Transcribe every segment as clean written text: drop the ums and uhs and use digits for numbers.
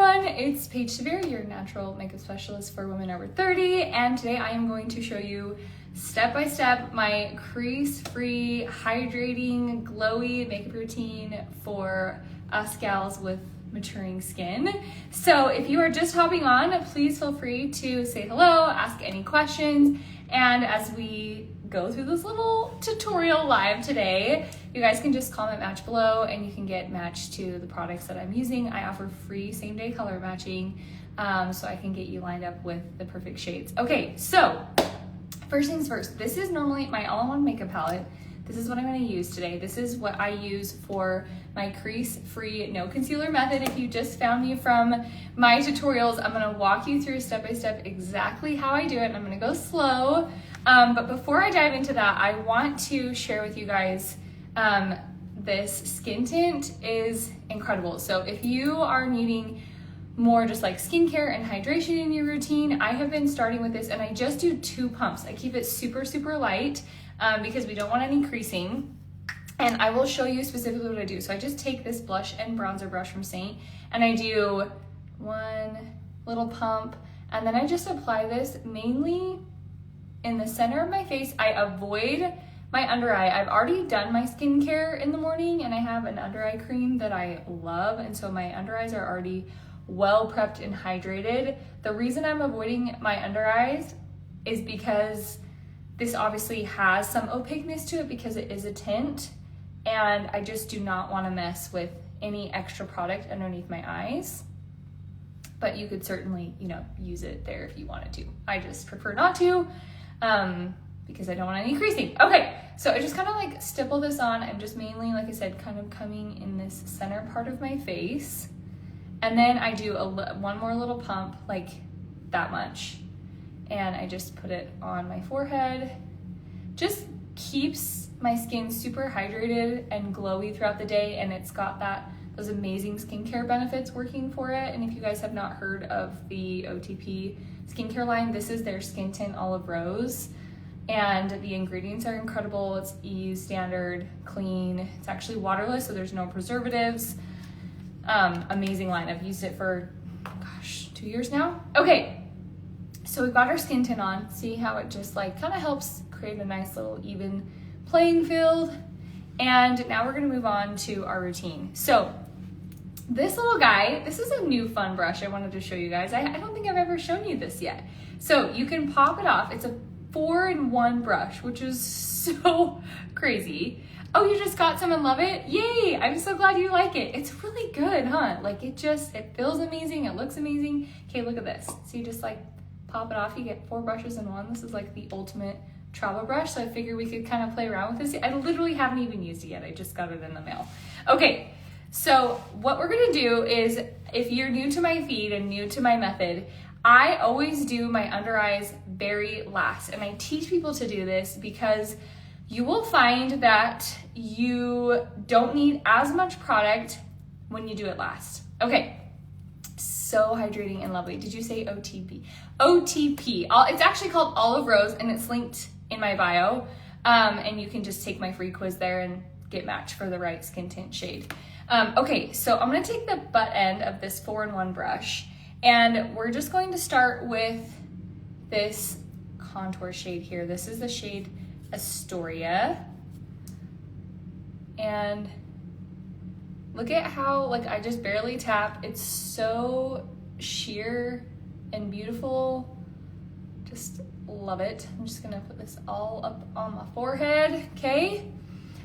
everyone, it's Paige Severe, your natural makeup specialist for women over 30, and today I am going to show you step by step my crease-free, hydrating, glowy makeup routine for us gals with maturing skin. So if you are just hopping on, please feel free to say hello, ask any questions, and as we go through this little tutorial live today, you guys can just comment match below and you can get matched to the products that I'm using. I offer free same-day color matching, so I can get you lined up with the perfect shades. Okay, so first things first, this is normally my all-in-one makeup palette. This is what I'm going to use today. This is what I use for my crease-free, no concealer method. If you just found me from my tutorials, I'm going to walk you through step by step exactly how I do it, and I'm going to go slow. But before I dive into that, I want to share with you guys this skin tint is incredible. So if you are needing more just like skincare and hydration in your routine, I have been starting with this, and I just do 2 pumps. I keep it super, super light because we don't want any creasing. And I will show you specifically what I do. So I just take this blush and bronzer brush from Saint, and I do 1 little pump, and then I just apply this mainly in the center of my face. I avoid my under eye. I've already done my skincare in the morning, and I have an under eye cream that I love, and so my under eyes are already well prepped and hydrated. The reason I'm avoiding my under eyes is because this obviously has some opaqueness to it because it is a tint, and I just do not want to mess with any extra product underneath my eyes. But you could certainly, use it there if you wanted to. I just prefer not to because I don't want any creasing. Okay, so I just kind of like stipple this on. I'm just mainly, like I said, kind of coming in this center part of my face. And then I do one more little pump, like that much. And I just put it on my forehead. Just keeps my skin super hydrated and glowy throughout the day, and it's got those amazing skincare benefits working for it. And if you guys have not heard of the OTP skincare line, this is their Skin Tint Olive Rose, and the ingredients are incredible. It's EU standard, clean. It's actually waterless, so there's no preservatives. Amazing line. I've used it for, 2 years now. Okay, so we've got our skin tint on. See how it just like kind of helps create a nice little even playing field. And now we're gonna move on to our routine. So this little guy, this is a new fun brush I wanted to show you guys. I don't think I've ever shown you this yet. So you can pop it off. It's a 4-in-1 brush, which is so crazy. Oh, you just got some and love it? Yay, I'm so glad you like it. It's really good, huh? Like it feels amazing, it looks amazing. Okay, look at this. So you just like pop it off, you get 4 brushes in one. This is like the ultimate travel brush, so I figured we could kind of play around with this. I literally haven't even used it yet. I just got it in the mail. Okay, so what we're gonna do is, if you're new to my feed and new to my method, I always do my under eyes very last, and I teach people to do this because you will find that you don't need as much product when you do it last. Okay, so hydrating and lovely. Did you say OTP? OTP. It's actually called Olive Rose, and it's linked in my bio. And you can just take my free quiz there and get matched for the right skin tint shade. Okay, so I'm gonna take the butt end of this 4-in-1 brush, and we're just going to start with this contour shade here. This is the shade Astoria. And look at how, like, I just barely tap. It's so sheer and beautiful. Just love it. I'm just gonna put this all up on my forehead, okay?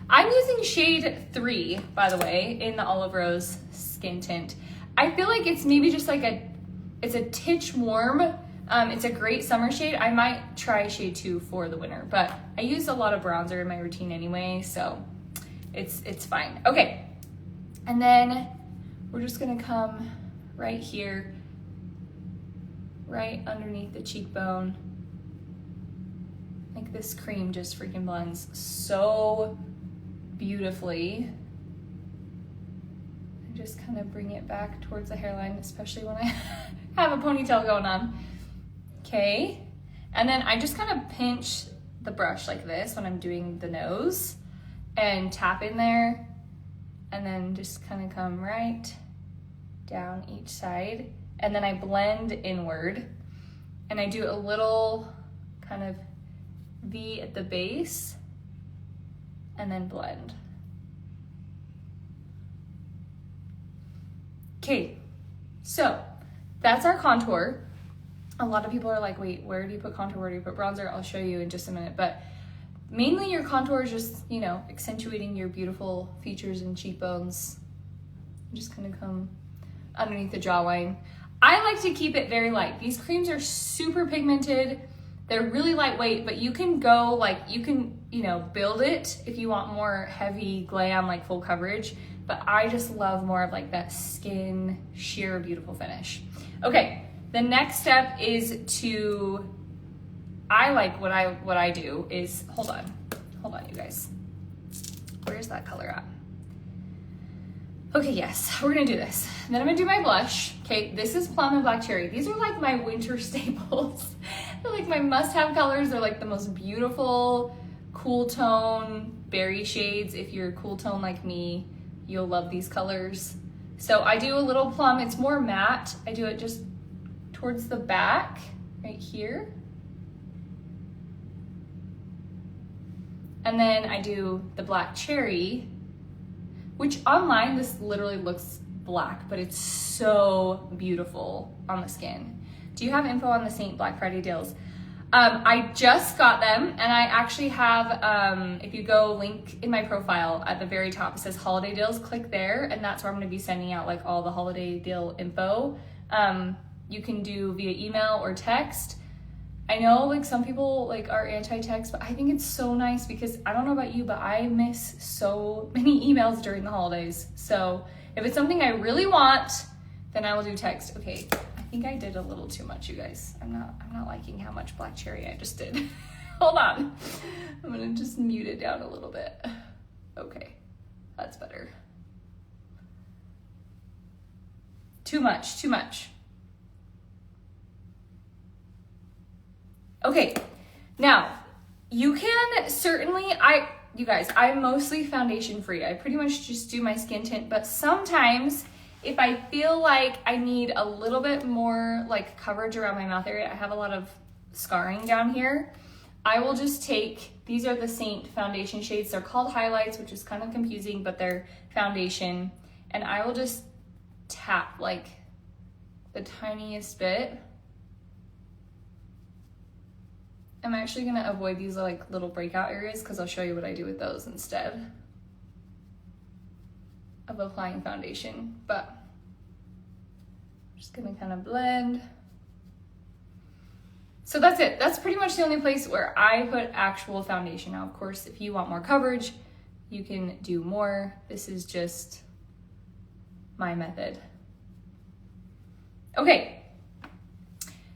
I'm using shade 3, by the way, in the Olive Rose skin tint. I feel like it's maybe just like it's a titch warm. It's a great summer shade. I might try shade 2 for the winter, but I use a lot of bronzer in my routine anyway, so it's fine. Okay, and then we're just gonna come right here, right underneath the cheekbone. Like this cream just freaking blends so beautifully. I just kind of bring it back towards the hairline, especially when I have a ponytail going on. Okay, and then I just kind of pinch the brush like this when I'm doing the nose and tap in there, and then just kind of come right down each side, and then I blend inward, and I do a little kind of V at the base, and then blend. Okay, so that's our contour. A lot of people are like, wait, where do you put contour? Where do you put bronzer? I'll show you in just a minute, but mainly your contour is just, you know, accentuating your beautiful features and cheekbones. I'm just gonna come underneath the jawline. I like to keep it very light. These creams are super pigmented. They're really lightweight, but you can go like, you know, build it if you want more heavy glam, like full coverage. But I just love more of like that skin, sheer, beautiful finish. Okay, the next step is to, I like what I do is, hold on you guys. Where's that color at? Okay, yes, we're gonna do this. And then I'm gonna do my blush. Okay, this is Plum and Black Cherry. These are like my winter staples. They're like my must-have colors. They're like the most beautiful, cool tone berry shades. If you're a cool tone like me, you'll love these colors. So I do a little plum. It's more matte. I do it just towards the back, right here. And then I do the Black Cherry, which online this literally looks black, but it's so beautiful on the skin. Do you have info on the St. Black Friday deals? I just got them, and I actually have, if you go link in my profile at the very top, it says holiday deals, click there, and that's where I'm gonna be sending out like all the holiday deal info. You can do via email or text. I know like some people like are anti-text, but I think it's so nice because I don't know about you, but I miss so many emails during the holidays. So if it's something I really want, then I will do text. Okay, I think I did a little too much, you guys. I'm not liking how much Black Cherry I just did. Hold on. I'm gonna just mute it down a little bit. Okay, that's better. Too much. Okay, now you can certainly, you guys, I'm mostly foundation free. I pretty much just do my skin tint, but sometimes if I feel like I need a little bit more like coverage around my mouth area, I have a lot of scarring down here, I will just take, these are the Saint foundation shades. They're called highlights, which is kind of confusing, but they're foundation. And I will just tap like the tiniest bit. I'm actually gonna avoid these like little breakout areas because I'll show you what I do with those instead of applying foundation, but I'm just gonna kind of blend. So that's it. That's pretty much the only place where I put actual foundation. Now, of course, if you want more coverage, you can do more. This is just my method. Okay.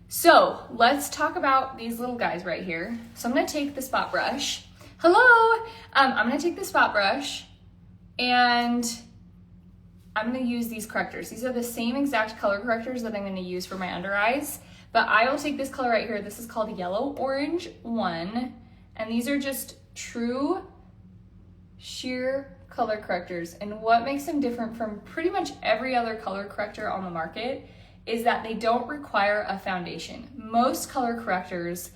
So let's talk about these little guys right here. So I'm gonna take the spot brush. Hello! I'm gonna take the spot brush and I'm gonna use these correctors. These are the same exact color correctors that I'm gonna use for my under eyes, but I will take this color right here. This is called Yellow Orange 1, and these are just true sheer color correctors. And what makes them different from pretty much every other color corrector on the market is that they don't require a foundation. Most color correctors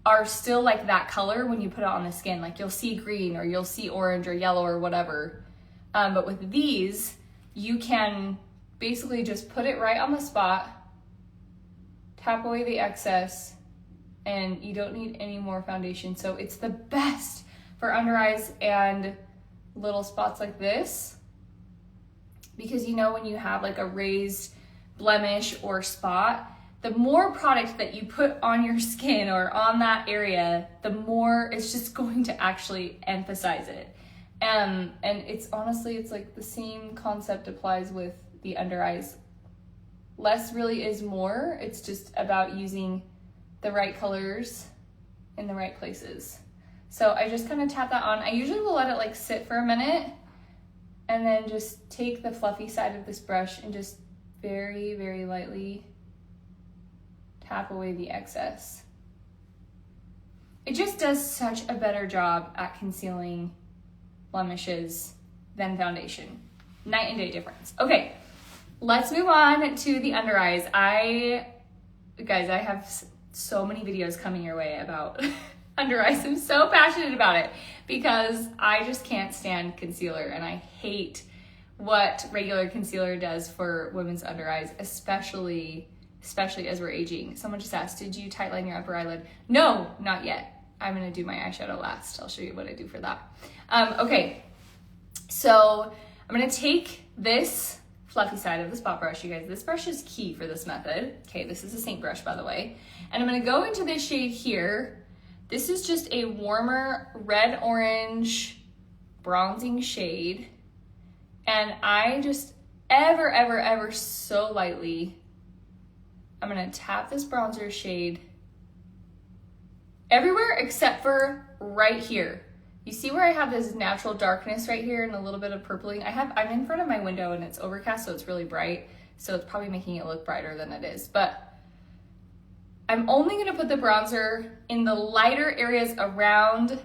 are still like that color when you put it on the skin. Like you'll see green or you'll see orange or yellow or whatever. But with these, you can basically just put it right on the spot, tap away the excess, and you don't need any more foundation. So it's the best for under eyes and little spots like this, because you know when you have like a raised blemish or spot, the more product that you put on your skin or on that area, the more it's just going to actually emphasize it. And it's honestly, it's like the same concept applies with the under eyes. Less really is more. It's just about using the right colors in the right places. So I just kind of tap that on. I usually will let it like sit for a minute and then just take the fluffy side of this brush and just very, very lightly tap away the excess. It just does such a better job at concealing blemishes than foundation. Night and day difference. Okay, let's move on to the under eyes. Guys, I have so many videos coming your way about under eyes. I'm so passionate about it because I just can't stand concealer, and I hate what regular concealer does for women's under eyes, especially as we're aging. Someone just asked, did you tightline your upper eyelid? No, not yet. I'm gonna do my eyeshadow last. I'll show you what I do for that. Okay, so I'm gonna take this fluffy side of the spot brush, you guys. This brush is key for this method. Okay, this is a Saint brush, by the way. And I'm gonna go into this shade here. This is just a warmer red-orange bronzing shade. And I just ever so lightly, I'm gonna tap this bronzer shade everywhere except for right here. You see where I have this natural darkness right here and a little bit of purpling? I'm in front of my window and it's overcast, so it's really bright. So it's probably making it look brighter than it is. But I'm only gonna put the bronzer in the lighter areas around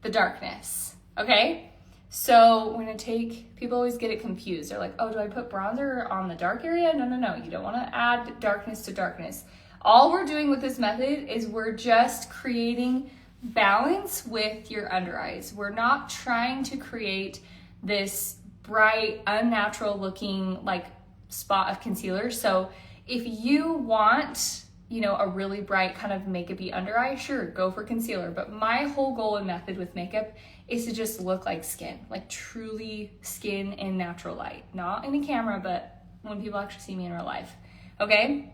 the darkness, okay? So we're gonna take, people always get it confused. They're like, oh, do I put bronzer on the dark area? No, you don't wanna add darkness to darkness. All we're doing with this method is we're just creating balance with your under eyes. We're not trying to create this bright, unnatural looking like spot of concealer. So if you want, a really bright kind of makeup-y under eye, sure, go for concealer. But my whole goal and method with makeup is to just look like skin, like truly skin in natural light. Not in the camera, but when people actually see me in real life, okay?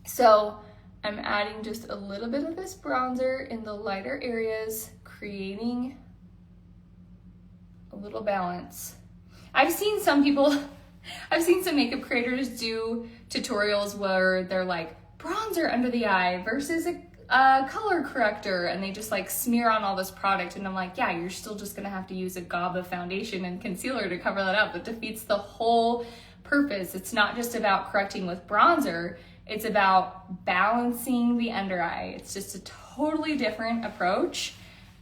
So I'm adding just a little bit of this bronzer in the lighter areas, creating a little balance. I've seen some makeup creators do tutorials where they're like, bronzer under the eye versus a color corrector, and they just like smear on all this product, and I'm like, yeah, you're still just gonna have to use a gob of foundation and concealer to cover that up. That defeats the whole purpose. It's not just about correcting with bronzer, it's about balancing the under eye. It's just a totally different approach,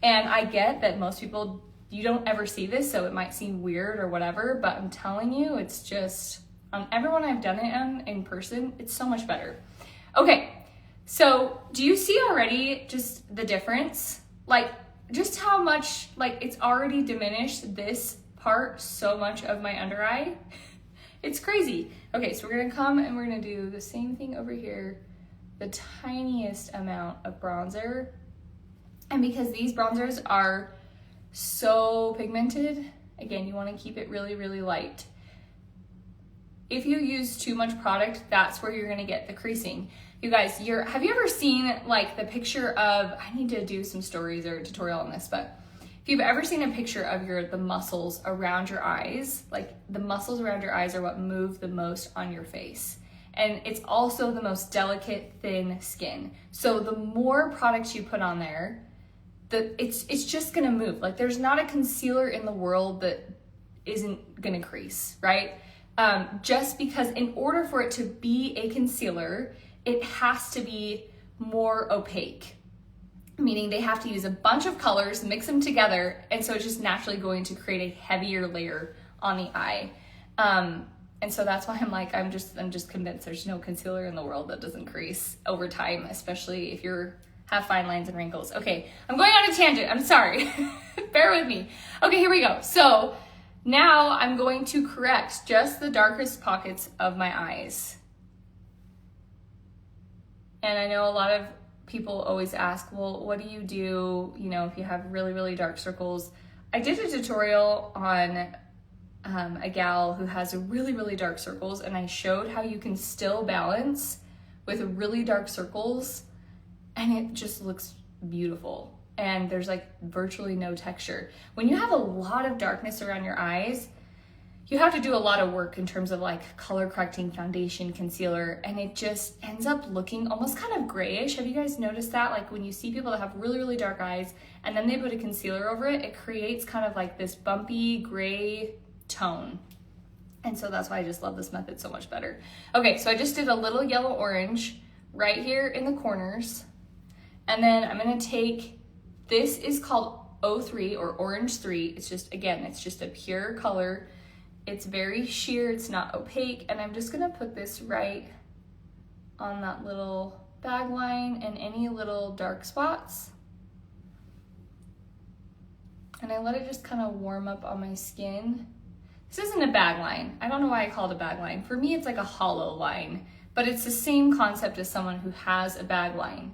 and I get that most people, you don't ever see this, so it might seem weird or whatever, but I'm telling you, it's just, on everyone I've done it in person, it's so much better. Okay, so do you see already just the difference? Like, just how much, like, it's already diminished this part so much of my under eye. It's crazy. Okay, so we're gonna come and we're gonna do the same thing over here, the tiniest amount of bronzer. And because these bronzers are so pigmented, again, you wanna keep it really light. If you use too much product, that's where you're gonna get the creasing. You guys, have you ever seen like the picture of, I need to do some stories or a tutorial on this, but if you've ever seen a picture of the muscles around your eyes, like the muscles around your eyes are what move the most on your face. And it's also the most delicate, thin skin. So the more products you put on there, it's just gonna move. Like there's not a concealer in the world that isn't gonna crease, right? Just because in order for it to be a concealer, it has to be more opaque, meaning they have to use a bunch of colors, mix them together, and so it's just naturally going to create a heavier layer on the eye. And so that's why I'm just convinced there's no concealer in the world that doesn't crease over time, especially if you have fine lines and wrinkles. Okay, I'm going on a tangent, I'm sorry. Bear with me. Okay, here we go. So now I'm going to correct just the darkest pockets of my eyes. And I know a lot of people always ask, well, what do you do, if you have really dark circles? I did a tutorial on a gal who has really dark circles, and I showed how you can still balance with really dark circles, and it just looks beautiful. And there's like virtually no texture. When you have a lot of darkness around your eyes, you have to do a lot of work in terms of like color correcting, foundation, concealer, and it just ends up looking almost kind of grayish. Have you guys noticed that? Like when you see people that have really dark eyes and then they put a concealer over it, it creates kind of like this bumpy gray tone. And so that's why I just love this method so much better. Okay, so I just did a little yellow orange right here in the corners. And then I'm gonna take, this is called 03 or Orange 3. It's just, again, it's just a pure color. It's very sheer, it's not opaque, and I'm just gonna put this right on that little bag line and any little dark spots. And I let it just kind of warm up on my skin. This isn't a bag line. I don't know why I call it a bag line. For me, it's like a hollow line, but it's the same concept as someone who has a bag line.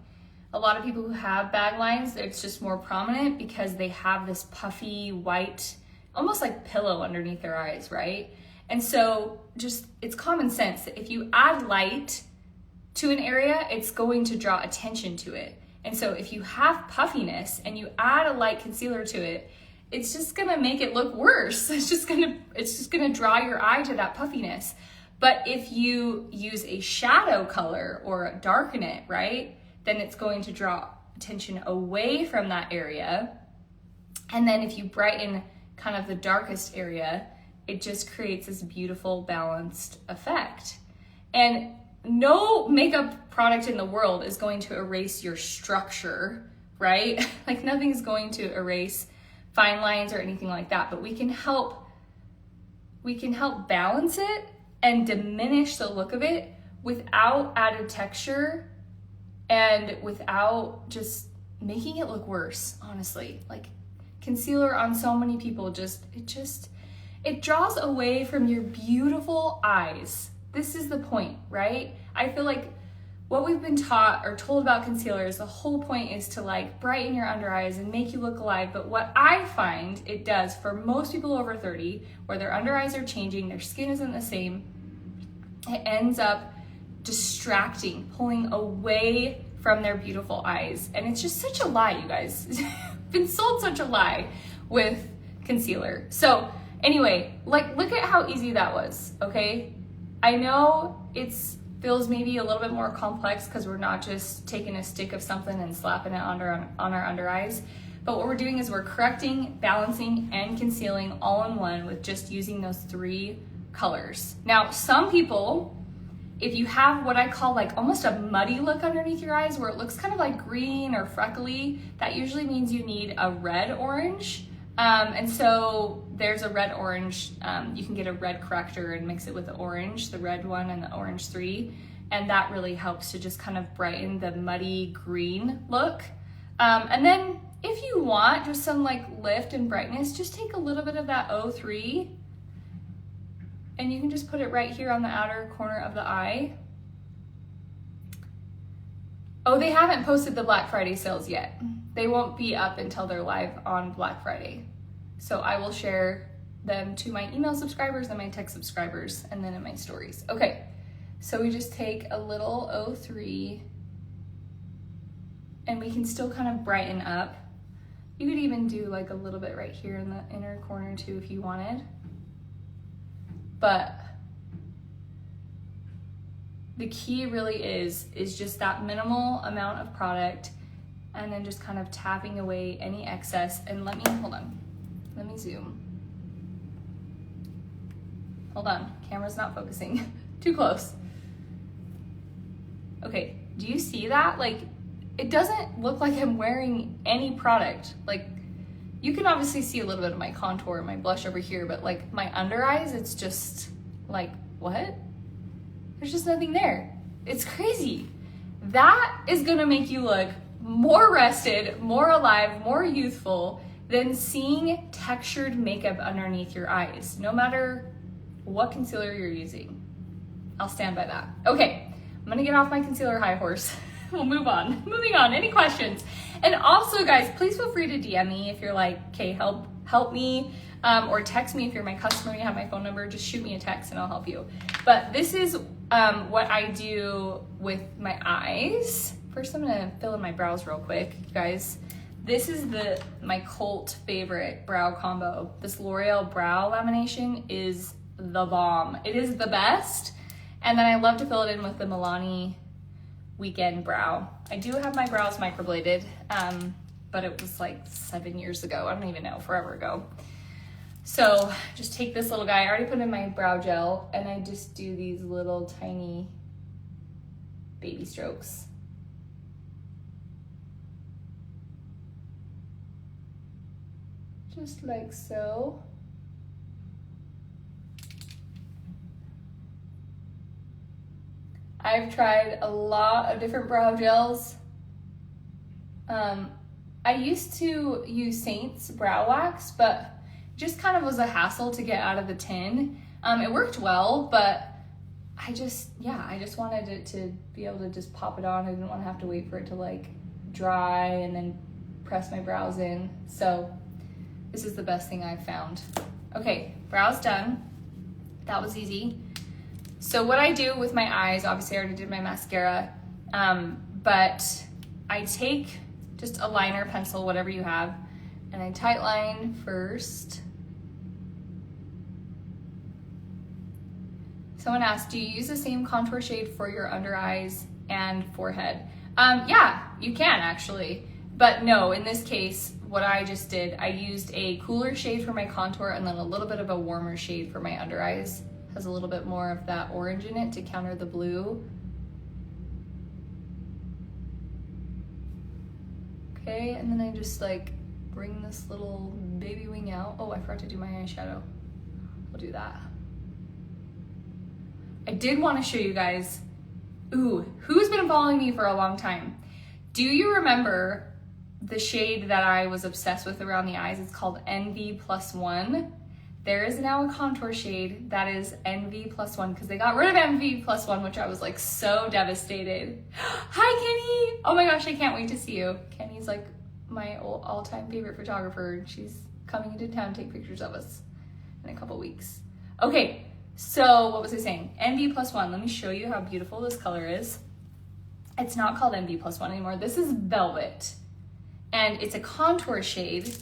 A lot of people who have bag lines, it's just more prominent because they have this puffy white, almost like pillow underneath their eyes, right? And so just, it's common sense that if you add light to an area, it's going to draw attention to it. And so if you have puffiness and you add a light concealer to it, it's just gonna make it look worse. It's just gonna draw your eye to that puffiness. But if you use a shadow color or darken it, right, then it's going to draw attention away from that area. And then if you brighten kind of the darkest area, it just creates this beautiful balanced effect. And no makeup product in the world is going to erase your structure, right? Like nothing's going to erase fine lines or anything like that, but we can help balance it and diminish the look of it without added texture and without just making it look worse, honestly. Like concealer on so many people it draws away from your beautiful eyes. This is the point, right? I feel like what we've been taught or told about concealers, the whole point is to like brighten your under eyes and make you look alive. But what I find it does for most people over 30, where their under eyes are changing, their skin isn't the same, it ends up distracting, pulling away from their beautiful eyes. And it's just such a lie, you guys. Been sold such a lie with concealer. So anyway, like look at how easy that was, okay? I know feels maybe a little bit more complex because we're not just taking a stick of something and slapping it on our under eyes. But what we're doing is we're correcting, balancing, and concealing all in one with just using those 3 colors. Now, some people, if you have what I call like almost a muddy look underneath your eyes where it looks kind of like green or freckly, that usually means you need a red orange. And so there's a red orange, you can get a red corrector and mix it with the orange, the red one and the orange 3. And that really helps to just kind of brighten the muddy green look. And then if you want just some like lift and brightness, just take a little bit of that 03 and you can just put it right here on the outer corner of the eye. Oh, they haven't posted the Black Friday sales yet. They won't be up until they're live on Black Friday. So I will share them to my email subscribers and my text subscribers and then in my stories. Okay, so we just take a little 03 and we can still kind of brighten up. You could even do like a little bit right here in the inner corner too if you wanted. But the key really is just that minimal amount of product and then just kind of tapping away any excess. And let me zoom. Hold on, camera's not focusing. Too close. Okay, do you see that? Like, it doesn't look like I'm wearing any product. Like, you can obviously see a little bit of my contour and my blush over here, but like my under eyes, it's just like, what? There's just nothing there. It's crazy. That is gonna make you look more rested, more alive, more youthful than seeing textured makeup underneath your eyes, no matter what concealer you're using. I'll stand by that. Okay, I'm gonna get off my concealer high horse. We'll move on. Moving on, any questions? And also guys, please feel free to DM me if you're like, okay, help me, or text me if you're my customer, you have my phone number, just shoot me a text and I'll help you. But this is what I do with my eyes. First, I'm gonna fill in my brows real quick, you guys. This is my cult favorite brow combo. This L'Oreal brow lamination is the bomb. It is the best. And then I love to fill it in with the Milani Weekend Brow. I do have my brows microbladed, but it was like 7 years ago. I don't even know, forever ago. So just take this little guy. I already put in my brow gel and I just do these little tiny baby strokes. Just like so. I've tried a lot of different brow gels. I used to use Saint's brow wax, but it just kind of was a hassle to get out of the tin. It worked well, but I just wanted it to be able to just pop it on. I didn't want to have to wait for it to like dry and then press my brows in. So this is the best thing I've found. Okay, brows done. That was easy. So what I do with my eyes, obviously I already did my mascara, but I take just a liner, pencil, whatever you have, and I tight line first. Someone asked, do you use the same contour shade for your under eyes and forehead? Yeah, you can actually, but no, in this case, what I just did, I used a cooler shade for my contour and then a little bit of a warmer shade for my under eyes. Has a little bit more of that orange in it to counter the blue. Okay, and then I just like bring this little baby wing out. Oh, I forgot to do my eyeshadow. I'll do that. I did want to show you guys, who's been following me for a long time? Do you remember the shade that I was obsessed with around the eyes? It's called NV+1. There is now a contour shade that is NV+1 because they got rid of NV+1, which I was like so devastated. Hi, Kenny. Oh my gosh, I can't wait to see you. Kenny's like my all-time favorite photographer. She's coming into town to take pictures of us in a couple weeks. Okay, so what was I saying? NV+1, let me show you how beautiful this color is. It's not called NV+1 anymore. This is Velvet, and it's a contour shade,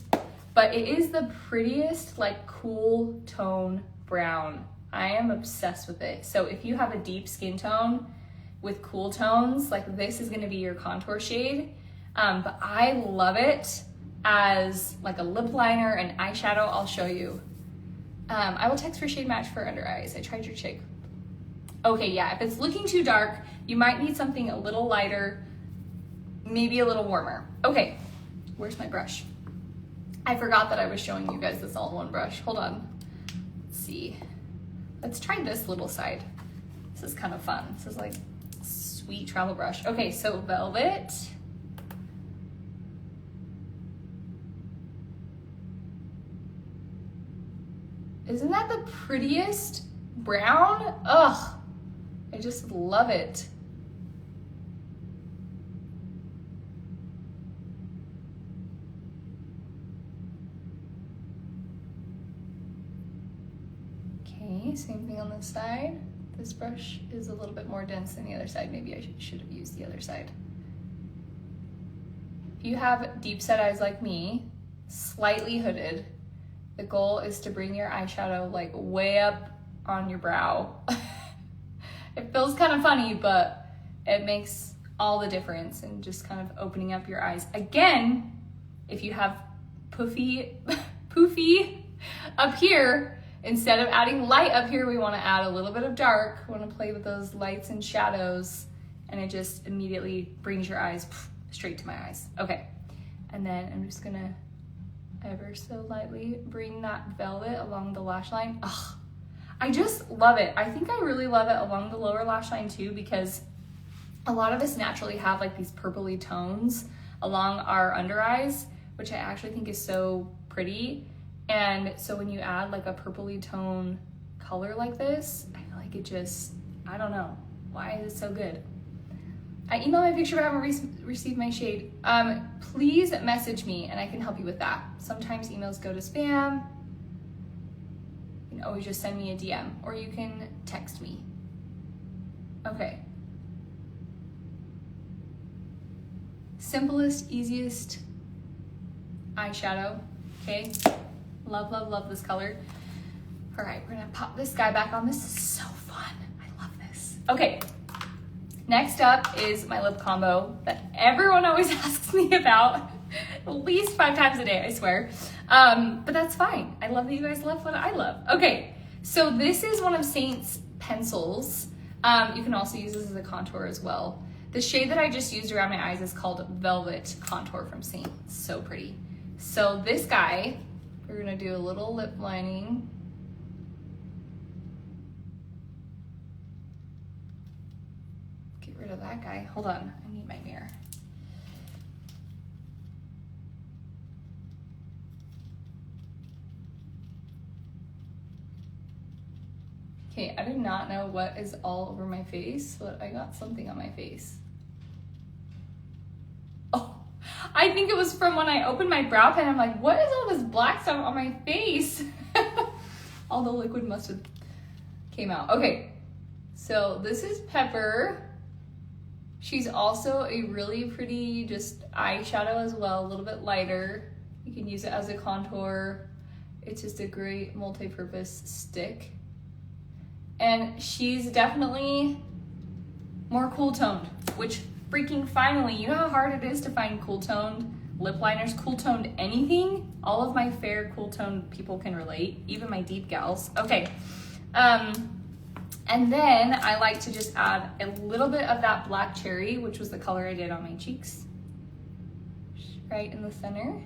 but it is the prettiest, like, cool tone brown. I am obsessed with it. So if you have a deep skin tone with cool tones, like, this is gonna be your contour shade. But I love it as like a lip liner and eyeshadow. I'll show you. I will text for shade match for under eyes. I tried your chick. Okay, yeah, if it's looking too dark, you might need something a little lighter, maybe a little warmer. Okay, where's my brush? I forgot that I was showing you guys this all-in-one brush. Hold on. Let's see. Let's try this little side. This is kind of fun. This is like sweet travel brush. Okay, so Velvet. Isn't that the prettiest brown? Ugh, I just love it. Okay, same thing on this side. This brush is a little bit more dense than the other side. Maybe I should have used the other side. If you have deep set eyes like me, slightly hooded, the goal is to bring your eyeshadow like way up on your brow. It feels kind of funny, but it makes all the difference in just kind of opening up your eyes. Again, if you have poofy up here, instead of adding light up here, we want to add a little bit of dark. We want to play with those lights and shadows, and it just immediately brings your eyes straight to my eyes. Okay, and then I'm just gonna ever so lightly bring that Velvet along the lash line. Ugh, I just love it. I think I really love it along the lower lash line too, because a lot of us naturally have like these purpley tones along our under eyes, which I actually think is so pretty. And so when you add like a purpley tone color like this, I feel like it just, I don't know, why is it so good? I emailed my picture but I haven't received my shade. Please message me and I can help you with that. Sometimes emails go to spam. You can always just send me a DM or you can text me. Okay. Simplest, easiest eyeshadow, okay? Love, love, love this color. All right, we're gonna pop this guy back on. This is so fun. I love this. Okay. Next up is my lip combo that everyone always asks me about at least 5 times a day, I swear. But that's fine. I love that you guys love what I love. Okay, so this is one of Saint's pencils. You can also use this as a contour as well. The shade that I just used around my eyes is called Velvet Contour from Saint. It's so pretty. So this guy, we're gonna do a little lip lining. get rid of that guy. Hold on, I need my mirror. Okay, I did not know what is all over my face, but I got something on my face. Oh, I think it was from when I opened my brow pen. I'm like, what is all this black stuff on my face? All the liquid must have came out. Okay, so this is Pepper. She's also a really pretty just eyeshadow as well, a little bit lighter. You can use it as a contour. It's just a great multi-purpose stick. And she's definitely more cool toned, which freaking finally, you know how hard it is to find cool toned lip liners, cool toned anything? All of my fair cool toned people can relate, even my deep gals. Okay, and then I like to just add a little bit of that black cherry, which was the color I did on my cheeks, right in the center.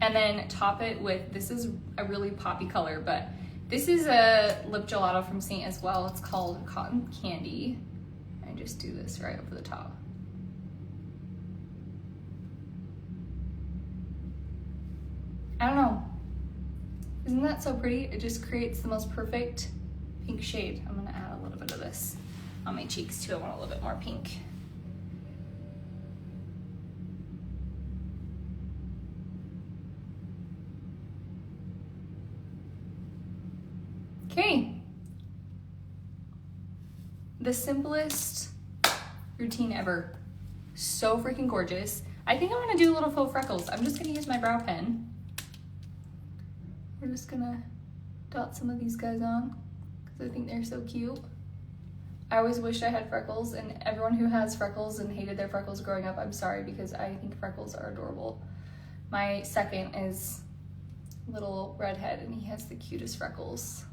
And then top it with, this is a really poppy color, but this is a lip gelato from Saint as well. It's called Cotton Candy. I just do this right over the top. I don't know. Isn't that so pretty? It just creates the most perfect pink shade. I'm gonna add a little bit of this on my cheeks too. I want a little bit more pink. Okay, the simplest routine ever. So freaking gorgeous. I think I'm gonna do little faux freckles. I'm just gonna use my brow pen. We're just gonna dot some of these guys on because I think they're so cute. I always wished I had freckles, and everyone who has freckles and hated their freckles growing up, I'm sorry, because I think freckles are adorable. My second is little redhead and he has the cutest freckles.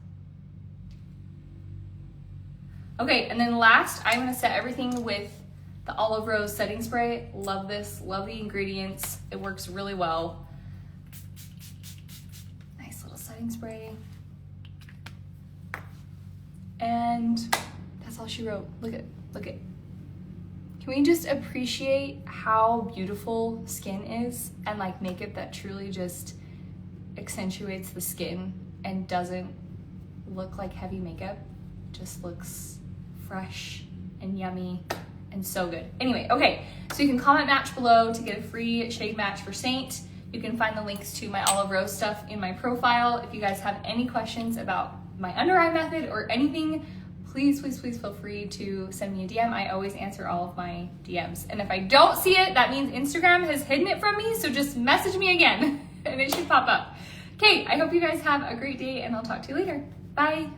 Okay, and then last, I'm gonna set everything with the Olive Rose setting spray. Love this, love the ingredients. It works really well. Nice little setting spray. And that's all she wrote. Look at. Can we just appreciate how beautiful skin is, and like makeup that truly just accentuates the skin and doesn't look like heavy makeup, just looks fresh and yummy and so good. Anyway, okay, so you can comment match below to get a free shade match for Saint. You can find the links to my Olive Rose stuff in my profile. If you guys have any questions about my under eye method or anything, please feel free to send me a DM. I always answer all of my DMs. And if I don't see it, that means Instagram has hidden it from me, so just message me again and it should pop up. Okay, I hope you guys have a great day and I'll talk to you later. Bye.